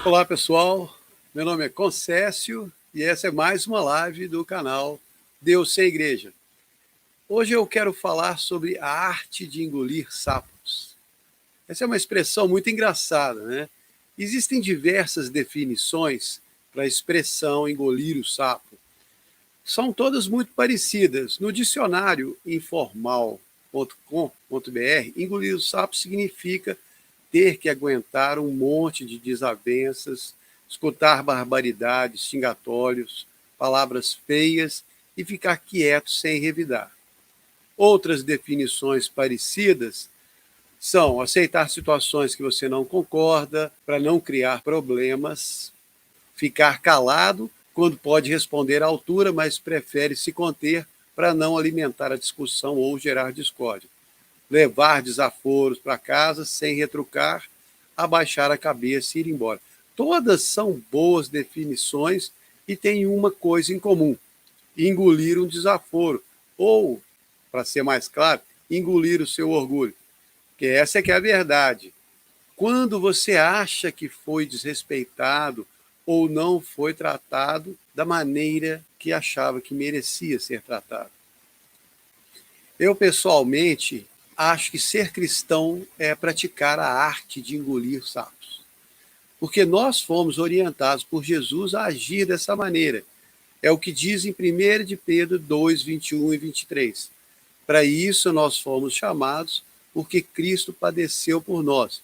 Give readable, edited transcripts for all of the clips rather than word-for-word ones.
Olá, pessoal. Meu nome é Concécio e essa é mais uma live do canal Deus Sem Igreja. Hoje eu quero falar sobre a arte de engolir sapos. Essa é uma expressão muito engraçada, né? Existem diversas definições para a expressão engolir o sapo. São todas muito parecidas. No dicionário informal.com.br, engolir o sapo significa ter que aguentar um monte de desavenças, escutar barbaridades, xingatórios, palavras feias e ficar quieto sem revidar. Outras definições parecidas são aceitar situações que você não concorda para não criar problemas, ficar calado quando pode responder à altura, mas prefere se conter para não alimentar a discussão ou gerar discórdia, levar desaforos para casa sem retrucar, abaixar a cabeça e ir embora. Todas são boas definições e têm uma coisa em comum: engolir um desaforo. Ou, para ser mais claro, engolir o seu orgulho. Que essa é que é a verdade. Quando você acha que foi desrespeitado ou não foi tratado da maneira que achava que merecia ser tratado. Eu, pessoalmente, acho que ser cristão é praticar a arte de engolir sapos. Porque nós fomos orientados por Jesus a agir dessa maneira. É o que diz em 1 de Pedro 2, 21 e 23. Para isso nós fomos chamados, porque Cristo padeceu por nós,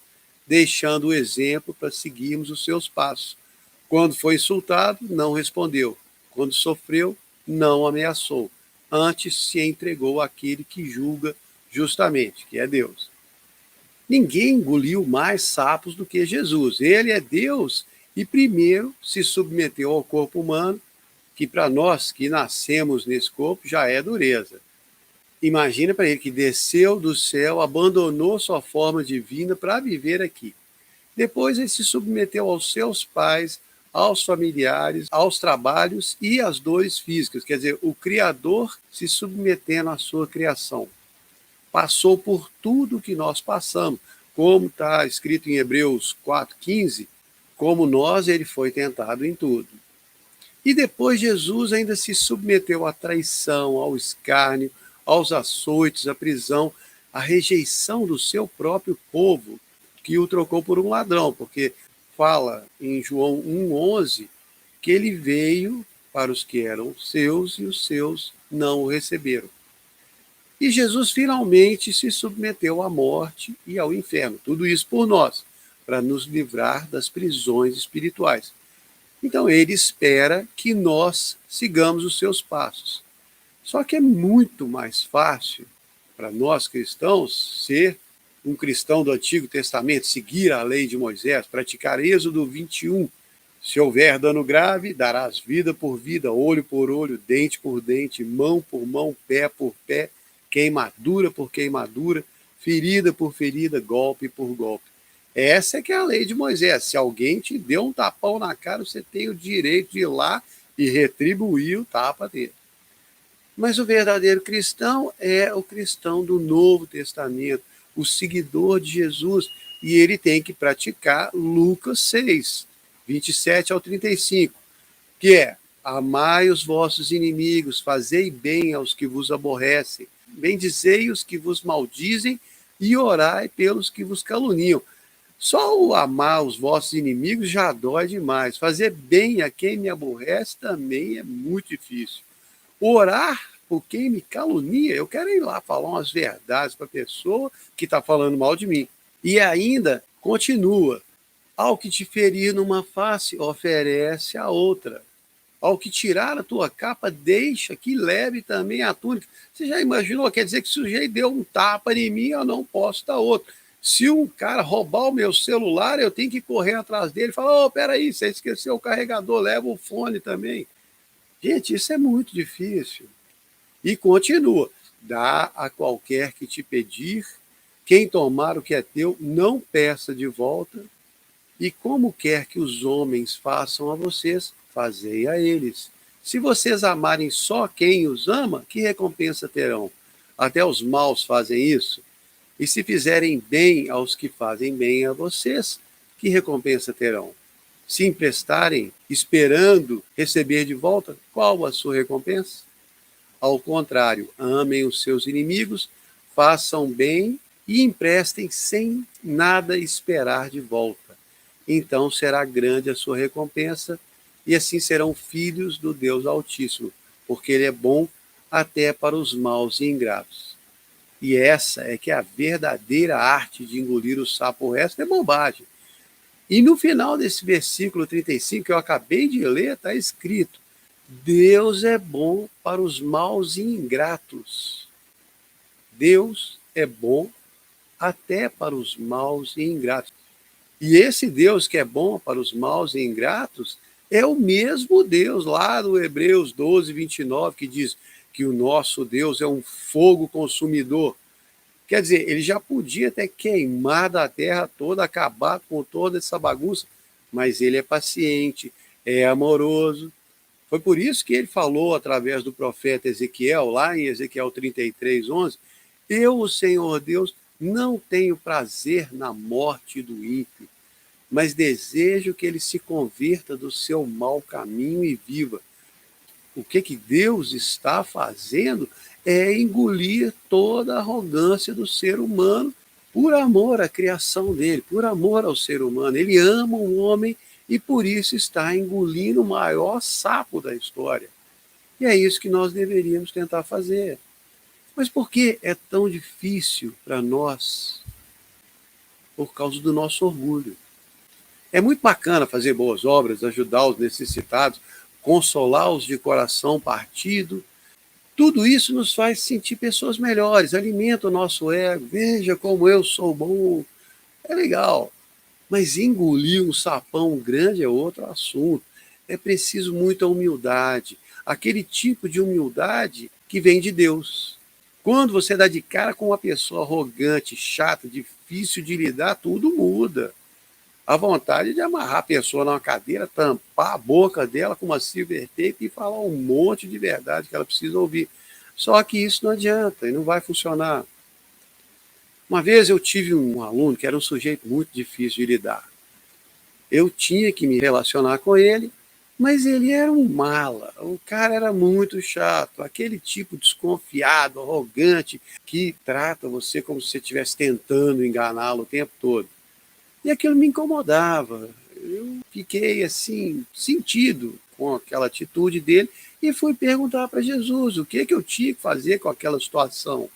deixando o exemplo para seguirmos os seus passos. Quando foi insultado, não respondeu. Quando sofreu, não ameaçou. Antes se entregou àquele que julga justamente, que é Deus. Ninguém engoliu mais sapos do que Jesus. Ele é Deus e primeiro se submeteu ao corpo humano, que para nós que nascemos nesse corpo já é dureza. Imagina para ele que desceu do céu, abandonou sua forma divina para viver aqui. Depois ele se submeteu aos seus pais, aos familiares, aos trabalhos e às dores físicas. Quer dizer, o Criador se submetendo à sua criação. Passou por tudo que nós passamos, como está escrito em Hebreus 4,15, como nós ele foi tentado em tudo. E depois Jesus ainda se submeteu à traição, ao escárnio, aos açoites, à prisão, à rejeição do seu próprio povo, que o trocou por um ladrão, porque fala em João 1,11 que ele veio para os que eram seus e os seus não o receberam. E Jesus finalmente se submeteu à morte e ao inferno. Tudo isso por nós, para nos livrar das prisões espirituais. Então ele espera que nós sigamos os seus passos. Só que é muito mais fácil para nós cristãos ser um cristão do Antigo Testamento, seguir a lei de Moisés, praticar Êxodo 21. Se houver dano grave, darás vida por vida, olho por olho, dente por dente, mão por mão, pé por pé, queimadura por queimadura, ferida por ferida, golpe por golpe. Essa é que é a lei de Moisés. Se alguém te deu um tapão na cara, você tem o direito de ir lá e retribuir o tapa dele. Mas o verdadeiro cristão é o cristão do Novo Testamento, o seguidor de Jesus, e ele tem que praticar Lucas 6, 27 ao 35, que é: amai os vossos inimigos, fazei bem aos que vos aborrecem, bendizei os que vos maldizem e orai pelos que vos caluniam. Só o amar os vossos inimigos já dói demais. Fazer bem a quem me aborrece também é muito difícil. Orar por quem me calunia, eu quero ir lá falar umas verdades para a pessoa que está falando mal de mim. E ainda continua: ao que te ferir numa face, oferece a outra. Ao que tirar a tua capa, deixa que leve também a túnica. Você já imaginou? Quer dizer que se o sujeito deu um tapa em mim, eu não posso dar outro. Se um cara roubar o meu celular, eu tenho que correr atrás dele e falar: peraí, você esqueceu o carregador, leva o fone também. Gente, isso é muito difícil. E continua: dá a qualquer que te pedir, quem tomar o que é teu, não peça de volta, e como quer que os homens façam a vocês, fazei a eles. Se vocês amarem só quem os ama, que recompensa terão? Até os maus fazem isso. E se fizerem bem aos que fazem bem a vocês, que recompensa terão? se emprestarem, esperando receber de volta, qual a sua recompensa? Ao contrário, amem os seus inimigos, façam bem e emprestem sem nada esperar de volta. Então será grande a sua recompensa, e assim serão filhos do Deus Altíssimo, porque Ele é bom até para os maus e ingratos. E essa é que é a verdadeira arte de engolir o sapo. O resto é bobagem. E no final desse versículo 35 que eu acabei de ler, está escrito: Deus é bom para os maus e ingratos. Deus é bom até para os maus e ingratos. E esse Deus que é bom para os maus e ingratos é o mesmo Deus lá do Hebreus 12, 29, que diz que o nosso Deus é um fogo consumidor. Quer dizer, ele já podia ter queimado a terra toda, acabar com toda essa bagunça, mas ele é paciente, é amoroso. Foi por isso que ele falou através do profeta Ezequiel, lá em Ezequiel 33, 11, eu, o Senhor Deus, não tenho prazer na morte do ímpio, mas desejo que ele se converta do seu mau caminho e viva. O que Deus está fazendo é engolir toda a arrogância do ser humano por amor à criação dele, por amor ao ser humano. Ele ama o homem e por isso está engolindo o maior sapo da história. E é isso que nós deveríamos tentar fazer. Mas por que é tão difícil para nós? Por causa do nosso orgulho. É muito bacana fazer boas obras, ajudar os necessitados, consolá-los de coração partido. Tudo isso nos faz sentir pessoas melhores, alimenta o nosso ego. Veja como eu sou bom. É legal. Mas engolir um sapão grande é outro assunto. É preciso muita humildade. Aquele tipo de humildade que vem de Deus. Quando você dá de cara com uma pessoa arrogante, chata, difícil de lidar, tudo muda. A vontade de amarrar a pessoa numa cadeira, tampar a boca dela com uma silver tape e falar um monte de verdade que ela precisa ouvir. Só que isso não adianta e não vai funcionar. Uma vez eu tive um aluno que era um sujeito muito difícil de lidar. Eu tinha que me relacionar com ele, mas ele era um mala. O cara era muito chato, aquele tipo desconfiado, arrogante, que trata você como se você estivesse tentando enganá-lo o tempo todo. E aquilo me incomodava. Eu fiquei assim, sentido com aquela atitude dele e fui perguntar para Jesus o que eu tinha que fazer com aquela situação.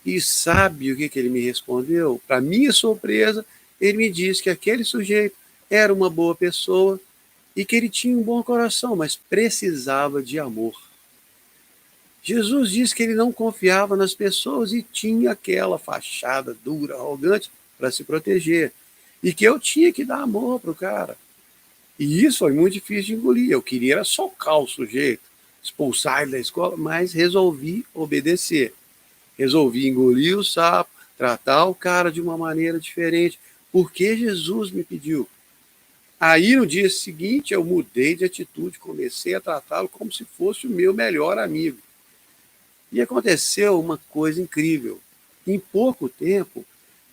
E sabe o que ele me respondeu? Para minha surpresa, ele me disse que aquele sujeito era uma boa pessoa e que ele tinha um bom coração, mas precisava de amor. Jesus disse que ele não confiava nas pessoas e tinha aquela fachada dura, arrogante, para se proteger. E que eu tinha que dar amor para o cara. E isso foi muito difícil de engolir. Eu queria era socar o sujeito, expulsar ele da escola, mas resolvi obedecer. Resolvi engolir o sapo, tratar o cara de uma maneira diferente, porque Jesus me pediu. Aí, no dia seguinte, eu mudei de atitude, comecei a tratá-lo como se fosse o meu melhor amigo. E aconteceu uma coisa incrível. Em pouco tempo,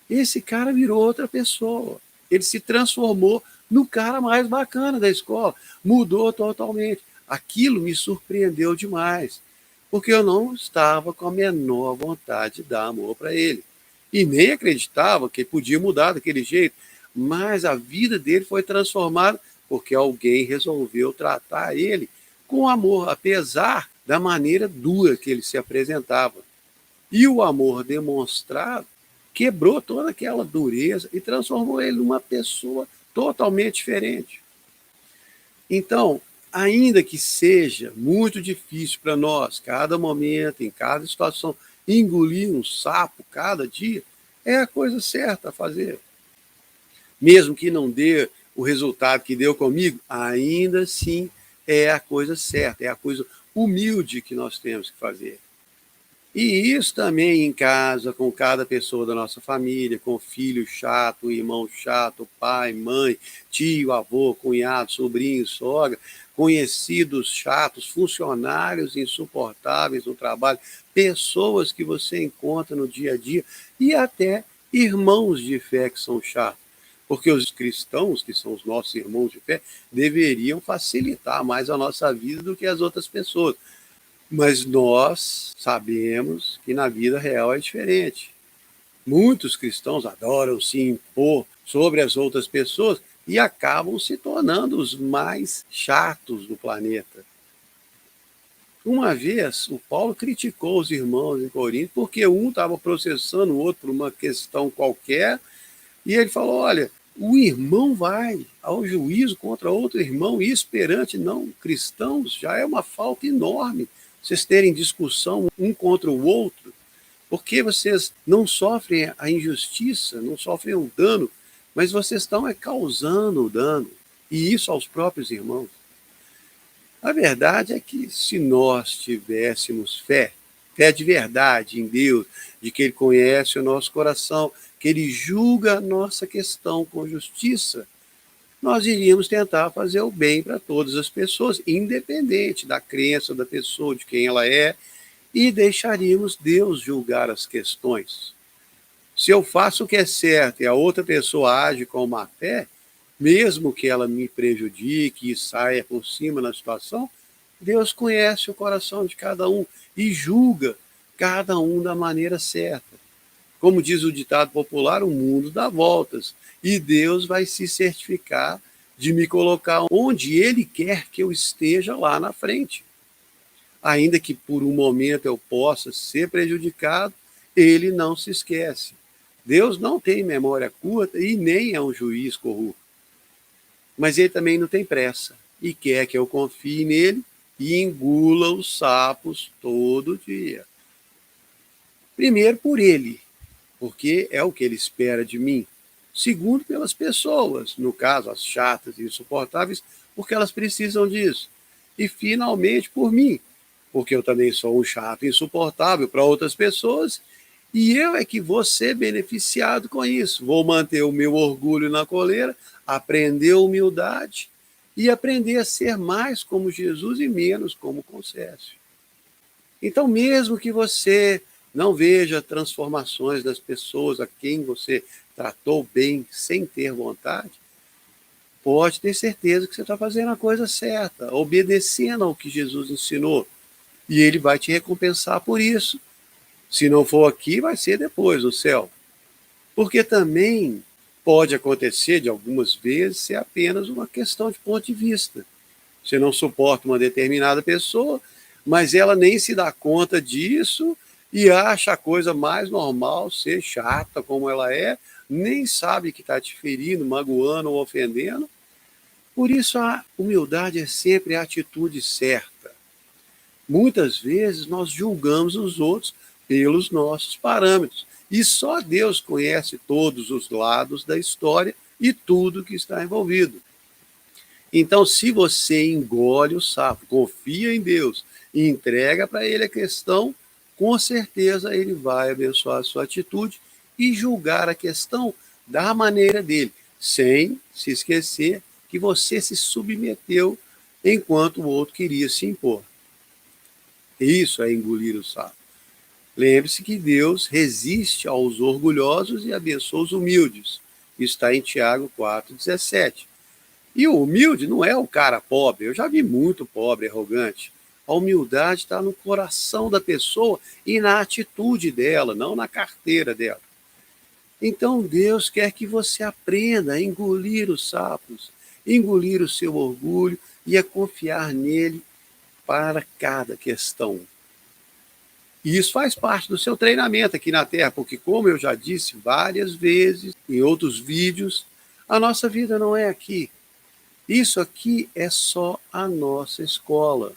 esse cara virou outra pessoa. Ele se transformou no cara mais bacana da escola. Mudou totalmente. Aquilo me surpreendeu demais, porque eu não estava com a menor vontade de dar amor para ele. E nem acreditava que ele podia mudar daquele jeito. Mas a vida dele foi transformada porque alguém resolveu tratar ele com amor, apesar da maneira dura que ele se apresentava. E o amor demonstrado quebrou toda aquela dureza e transformou ele numa pessoa totalmente diferente. Então, ainda que seja muito difícil para nós, cada momento, em cada situação, engolir um sapo cada dia, é a coisa certa a fazer. Mesmo que não dê o resultado que deu comigo, ainda assim é a coisa certa, é a coisa humilde que nós temos que fazer. E isso também em casa, com cada pessoa da nossa família, com filho chato, irmão chato, pai, mãe, tio, avô, cunhado, sobrinho, sogra, conhecidos chatos, funcionários insuportáveis no trabalho, pessoas que você encontra no dia a dia e até irmãos de fé que são chatos. porque os cristãos, que são os nossos irmãos de fé, deveriam facilitar mais a nossa vida do que as outras pessoas. Mas nós sabemos que na vida real é diferente. Muitos cristãos adoram se impor sobre as outras pessoas e acabam se tornando os mais chatos do planeta. Uma vez, o Paulo criticou os irmãos em Corinto porque um estava processando o outro por uma questão qualquer, e ele falou: olha, o irmão vai ao juízo contra outro irmão, e isso perante não cristãos já é uma falta enorme. Vocês terem discussão um contra o outro, porque vocês não sofrem a injustiça, não sofrem o dano, mas vocês estão causando o dano, e isso aos próprios irmãos. A verdade é que se nós tivéssemos fé, fé de verdade em Deus, de que Ele conhece o nosso coração, que Ele julga a nossa questão com justiça, nós iríamos tentar fazer o bem para todas as pessoas, independente da crença da pessoa, de quem ela é, e deixaríamos Deus julgar as questões. Se eu faço o que é certo e a outra pessoa age com má fé, mesmo que ela me prejudique e saia por cima na situação, Deus conhece o coração de cada um e julga cada um da maneira certa. Como diz o ditado popular, o mundo dá voltas e Deus vai se certificar de me colocar onde Ele quer que eu esteja lá na frente. Ainda que por um momento eu possa ser prejudicado, Ele não se esquece. Deus não tem memória curta e nem é um juiz corrupto. Mas Ele também não tem pressa e quer que eu confie nele e engula os sapos todo dia. Primeiro por Ele, porque é o que Ele espera de mim. Segundo, pelas pessoas, no caso, as chatas e insuportáveis, porque elas precisam disso. E, finalmente, por mim, porque eu também sou um chato insuportável para outras pessoas, e eu é que vou ser beneficiado com isso. Vou manter o meu orgulho na coleira, aprender humildade e aprender a ser mais como Jesus e menos como Concésio. Então, mesmo que você não veja transformações das pessoas a quem você tratou bem sem ter vontade, pode ter certeza que você está fazendo a coisa certa, obedecendo ao que Jesus ensinou. E Ele vai te recompensar por isso. Se não for aqui, vai ser depois, no céu. Porque também pode acontecer, de algumas vezes, ser apenas uma questão de ponto de vista. Você não suporta uma determinada pessoa, mas ela nem se dá conta disso e acha a coisa mais normal ser chata como ela é, nem sabe que está te ferindo, magoando ou ofendendo. Por isso a humildade é sempre a atitude certa. Muitas vezes nós julgamos os outros pelos nossos parâmetros, e só Deus conhece todos os lados da história e tudo que está envolvido. Então, se você engole o sapo, confia em Deus e entrega para Ele a questão, com certeza Ele vai abençoar a sua atitude e julgar a questão da maneira dele, sem se esquecer que você se submeteu enquanto o outro queria se impor. Isso é engolir o sapo. Lembre-se que Deus resiste aos orgulhosos e abençoa os humildes. Isso está em Tiago 4,17. E o humilde não é o cara pobre. Eu já vi muito pobre, arrogante. A humildade está no coração da pessoa e na atitude dela, não na carteira dela. Então Deus quer que você aprenda a engolir os sapos, engolir o seu orgulho e a confiar nele para cada questão. E isso faz parte do seu treinamento aqui na Terra, porque, como eu já disse várias vezes em outros vídeos, a nossa vida não é aqui. Isso aqui é só a nossa escola.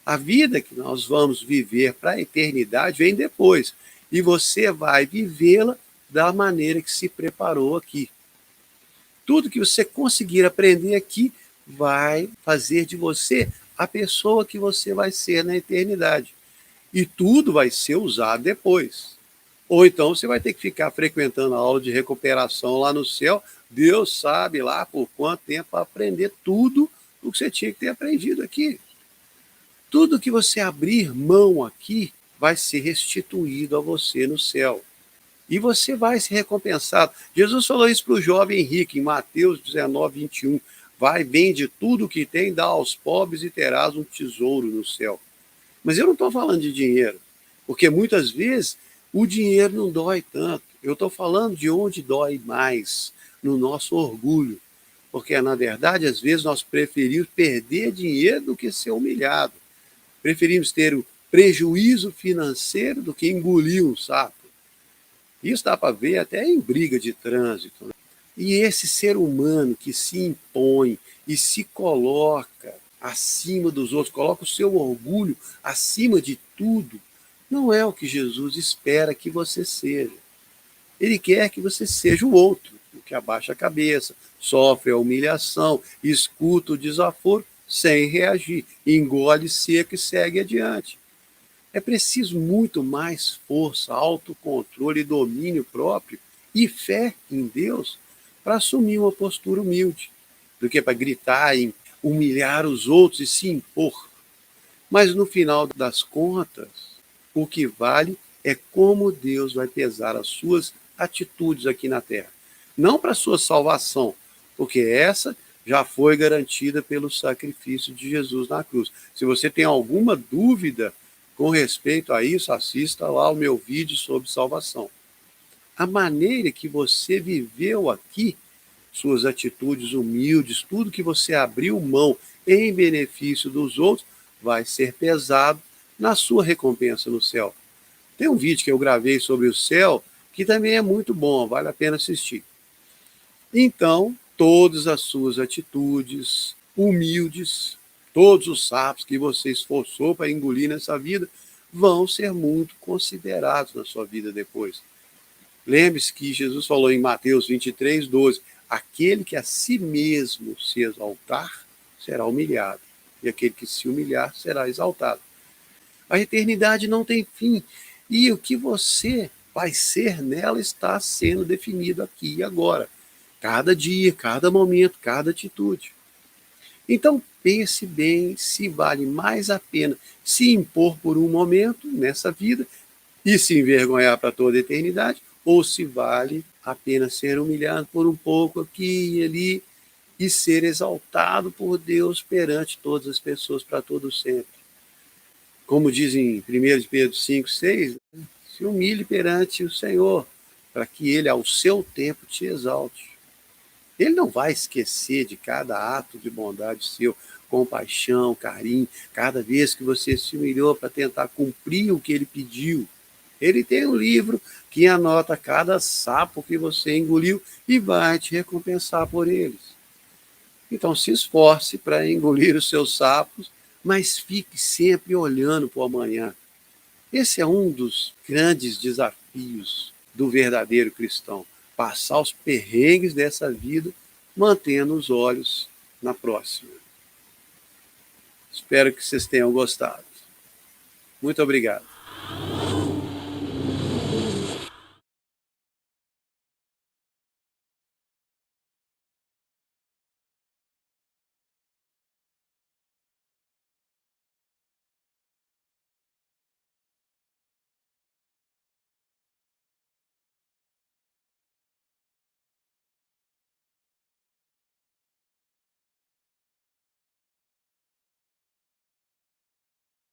A vida que nós vamos viver para a eternidade vem depois. E você vai vivê-la da maneira que se preparou aqui. Tudo que você conseguir aprender aqui vai fazer de você a pessoa que você vai ser na eternidade. E tudo vai ser usado depois. Ou então você vai ter que ficar frequentando a aula de recuperação lá no céu. Deus sabe lá por quanto tempo para aprender tudo o que você tinha que ter aprendido aqui. Tudo que você abrir mão aqui vai ser restituído a você no céu. E você vai ser recompensado. Jesus falou isso para o jovem rico em Mateus 19:21. Vai, vende tudo o que tem, dá aos pobres e terás um tesouro no céu. Mas eu não estou falando de dinheiro, porque muitas vezes o dinheiro não dói tanto. Eu estou falando de onde dói mais, no nosso orgulho. Porque, na verdade, às vezes nós preferimos perder dinheiro do que ser humilhado. Preferimos ter o prejuízo financeiro do que engolir um sapo. Isso dá para ver até em briga de trânsito. Né? E esse ser humano que se impõe e se coloca acima dos outros, coloca o seu orgulho acima de tudo, não é o que Jesus espera que você seja. Ele quer que você seja o outro, o que abaixa a cabeça, sofre a humilhação, escuta o desaforo sem reagir, engole seco e segue adiante. É preciso muito mais força, autocontrole, domínio próprio e fé em Deus para assumir uma postura humilde, do que para gritar e humilhar os outros e se impor. Mas no final das contas, o que vale é como Deus vai pesar as suas atitudes aqui na terra. Não para a sua salvação, porque essa já foi garantida pelo sacrifício de Jesus na cruz. Se você tem alguma dúvida com respeito a isso, assista lá o meu vídeo sobre salvação. A maneira que você viveu aqui, suas atitudes humildes, tudo que você abriu mão em benefício dos outros, vai ser pesado na sua recompensa no céu. Tem um vídeo que eu gravei sobre o céu, que também é muito bom, vale a pena assistir. Então, todas as suas atitudes humildes, todos os sapos que você esforçou para engolir nessa vida, vão ser muito considerados na sua vida depois. Lembre-se que Jesus falou em Mateus 23:12, aquele que a si mesmo se exaltar, será humilhado, e aquele que se humilhar, será exaltado. A eternidade não tem fim, e o que você vai ser nela está sendo definido aqui e agora. Cada dia, cada momento, cada atitude. Então pense bem se vale mais a pena se impor por um momento nessa vida e se envergonhar para toda a eternidade, ou se vale a pena ser humilhado por um pouco aqui e ali e ser exaltado por Deus perante todas as pessoas para todo sempre. Como diz em 1 Pedro 5:6, se humilhe perante o Senhor, para que Ele, ao seu tempo, te exalte. Ele não vai esquecer de cada ato de bondade seu, compaixão, carinho, cada vez que você se humilhou para tentar cumprir o que Ele pediu. Ele tem um livro que anota cada sapo que você engoliu e vai te recompensar por eles. Então se esforce para engolir os seus sapos, mas fique sempre olhando para o amanhã. Esse é um dos grandes desafios do verdadeiro cristão, passar os perrengues dessa vida, mantendo os olhos na próxima. Espero que vocês tenham gostado. Muito obrigado.